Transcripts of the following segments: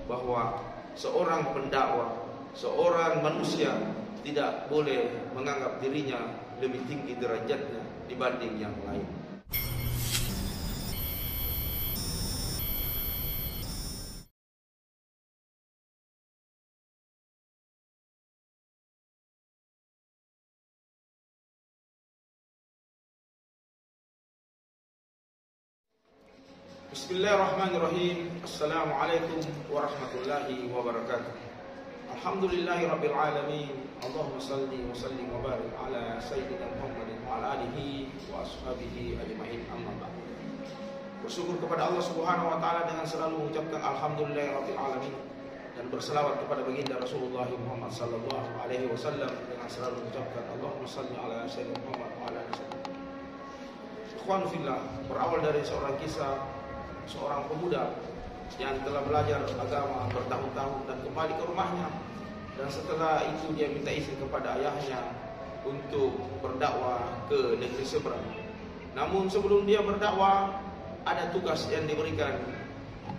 bahwa seorang pendakwah, seorang manusia tidak boleh menganggap dirinya lebih tinggi derajatnya dibanding yang lain. Bismillahirrahmanirrahim. Assalamualaikum warahmatullahi wabarakatuh. Alhamdulillahirabbil alamin. Allahumma shalli wa sallim wa barik ala sayyidina Muhammadin wa ala alihi wa ashabihi ajma'in, amma ba'd. Bersyukur kepada Allah Subhanahu wa taala dengan selalu mengucapkan alhamdulillahirabbil alamin, dan berselawat kepada baginda Rasulullah Muhammad sallallahu alaihi wasallam dengan selalu mengucapkan Allahumma shalli ala sayyidina Muhammad wa ala alihi. Ikhwan fillah, berawal dari seorang kisah seorang pemuda yang telah belajar agama bertahun-tahun dan kembali ke rumahnya, dan setelah itu dia minta izin kepada ayahnya untuk berdakwah ke negeri seberang. Namun sebelum dia berdakwah, ada tugas yang diberikan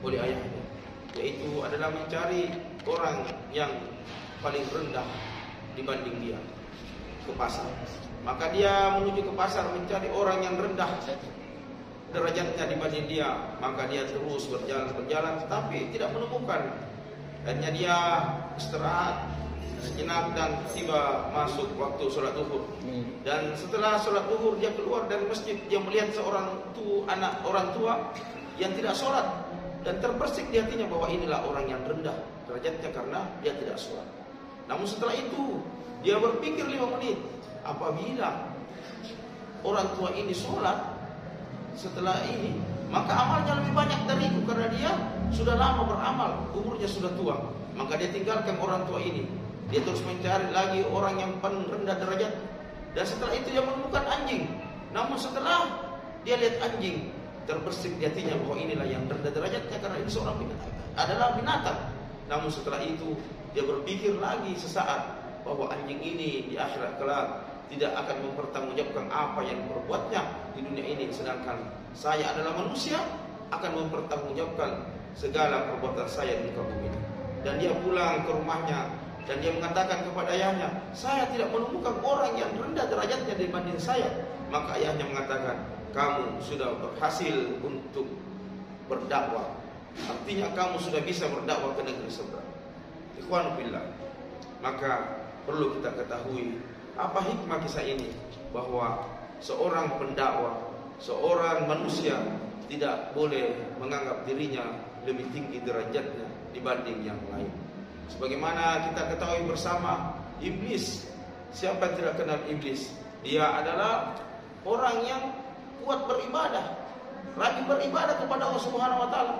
oleh ayahnya, yaitu adalah mencari orang yang paling rendah dibanding dia ke pasar. Maka dia menuju ke pasar mencari orang yang rendah derajatnya dibanding dia. Maka dia terus berjalan tetapi tidak menemukan. Akhirnya dia istirahat sejenak dan tiba masuk waktu sholat zuhur. Dan setelah sholat zuhur dia keluar dari masjid. Dia melihat seorang anak orang tua yang tidak sholat, dan terbersih di hatinya bahwa inilah orang yang rendah derajatnya karena dia tidak sholat. Namun setelah itu dia berpikir 5 menit, apabila orang tua ini sholat setelah ini, maka amalnya lebih banyak dariku karena dia sudah lama beramal, umurnya sudah tua. Maka dia tinggalkan orang tua ini. Dia terus mencari lagi orang yang paling rendah derajat. Dan setelah itu dia menemukan anjing. Namun setelah dia lihat anjing, terbersih di hatinya bahwa inilah yang rendah derajatnya karena ini seorang binatang. Namun setelah itu dia berpikir lagi sesaat bahwa anjing ini di akhirat kelak tidak akan mempertanggungjawabkan apa yang diperbuatnya di dunia ini, sedangkan saya adalah manusia akan mempertanggungjawabkan segala perbuatan saya di muka bumi ini. Dan dia pulang ke rumahnya dan dia mengatakan kepada ayahnya, saya tidak menemukan orang yang rendah derajatnya dibanding saya. Maka ayahnya mengatakan, kamu sudah berhasil untuk berdakwah, artinya kamu sudah bisa berdakwah ke negeri seberang. Ikhwan fillah, maka perlu kita ketahui apa hikmah kisah ini, bahwa seorang pendakwah, seorang manusia tidak boleh menganggap dirinya lebih tinggi derajatnya dibanding yang lain. Sebagaimana kita ketahui bersama, iblis, siapa yang tidak kenal iblis? Dia adalah orang yang kuat beribadah, rajin beribadah kepada Allah Subhanahu wa taala.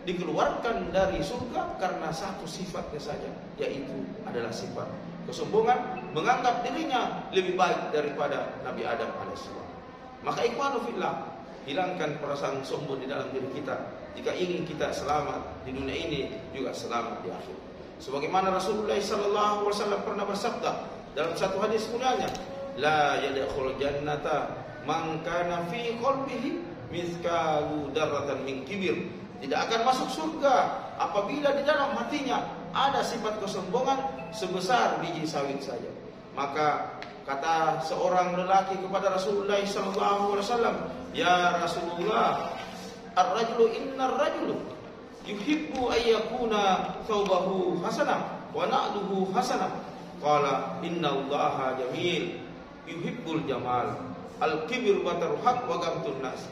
Dikeluarkan dari surga karena satu sifatnya saja, yaitu adalah sifat kesombongan, menganggap dirinya lebih baik daripada Nabi Adam alaihissalam. Maka ikhwanu fillah, hilangkan perasaan sombong di dalam diri kita jika ingin kita selamat di dunia ini juga selamat di akhir. Sebagaimana Rasulullah sallallahu alaihi wasallam pernah bersabda dalam satu hadis mulianya, la yadkhul jannata man kana fi qalbihi mithqalu dzarratan min kibir. Tidak akan masuk surga apabila di dalam hatinya ada sifat kesombongan sebesar biji sawit saja. Maka kata seorang lelaki kepada Rasulullah sallallahu alaihi wasallam, ya Rasulullah, ar-rajulu innar rajulu yuhibbu ayyakuna thawbahu hasanah wa na'luhu hasanah. Qala innallaha jamil yuhibbul jamal. Al-kibru batarul haq wa gamtun nas.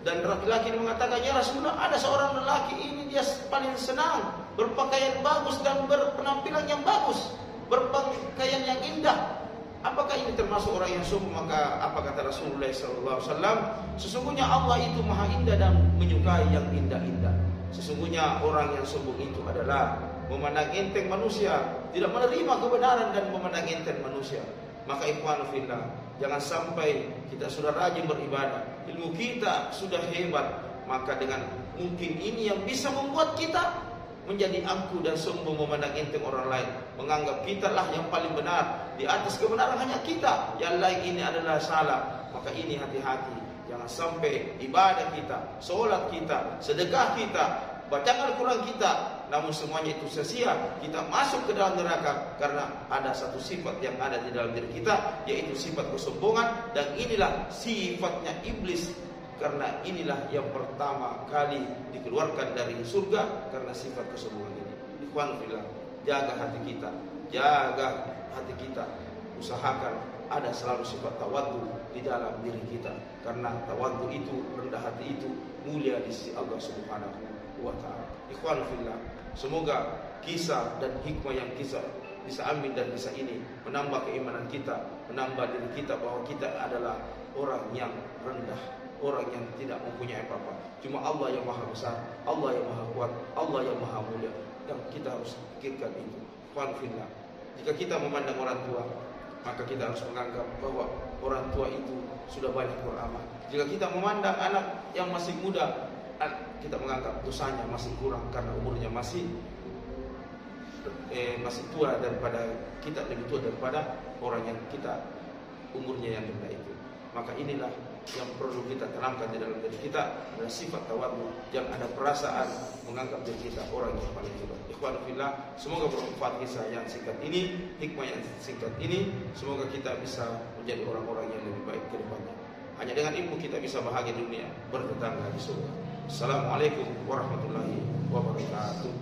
Dan laki-laki ini mengatakan, ya Rasulullah, ada seorang lelaki ini dia paling senang berpakaian bagus dan berpenampilan yang bagus, berpakaian yang indah. Apakah ini termasuk orang yang sombong? Maka apa kata Rasulullah SAW? Sesungguhnya Allah itu maha indah dan menyukai yang indah-indah. Sesungguhnya orang yang sombong itu adalah memandang enteng manusia, tidak menerima kebenaran dan memandang enteng manusia. Maka ikhwan fillah, jangan sampai kita sudah rajin beribadah, ilmu kita sudah hebat, maka dengan mungkin ini yang bisa membuat kita menjadi angkuh dan sombong, memandang enteng orang lain, menganggap kita lah yang paling benar, di atas kebenaran hanya kita, yang lain ini adalah salah. Maka ini hati-hati, jangan sampai ibadah kita, sholat kita, sedekah kita, bacaan Al-Quran kita namun semuanya itu sia-sia. Kita masuk ke dalam neraka karena ada satu sifat yang ada di dalam diri kita, yaitu sifat kesombongan. Dan inilah sifatnya iblis, karena inilah yang pertama kali dikeluarkan dari surga karena sifat kesombongan ini. Ikhwan fillah, jaga hati kita, jaga hati kita, usahakan ada selalu sifat tawadhu di dalam diri kita, karena tawadhu itu, rendah hati itu mulia di sisi Allah Subhanahu wa taala. Ikhwan fillah, semoga kisah dan hikmah yang kita bisa ambil dari kisah ini menambah keimanan kita, menambah diri kita bahwa kita adalah orang yang rendah, orang yang tidak mempunyai apa-apa. Cuma Allah yang maha besar, Allah yang maha kuat, Allah yang maha mulia, yang kita harus pikirkan itu. Ikhwan fillah, jika kita memandang orang tua, maka kita harus menganggap bahwa orang tua itu sudah banyak beramal. Jika kita memandang anak yang masih muda, kita menganggap dosanya masih kurang karena umurnya masih tua daripada kita, lebih tua daripada orang yang kita umurnya yang rendah itu. Maka inilah yang perlu kita tanamkan di dalam diri kita, adalah sifat tawadhu, yang ada perasaan menganggap diri kita orang yang paling hebat. Ikhwan fillah, semoga bermanfaat kisah yang singkat ini, hikmah yang singkat ini. Semoga kita bisa menjadi orang-orang yang lebih baik ke depannya. Hanya dengan ilmu kita bisa bahagia dunia, bertetangga di surga. Assalamualaikum warahmatullahi wabarakatuh.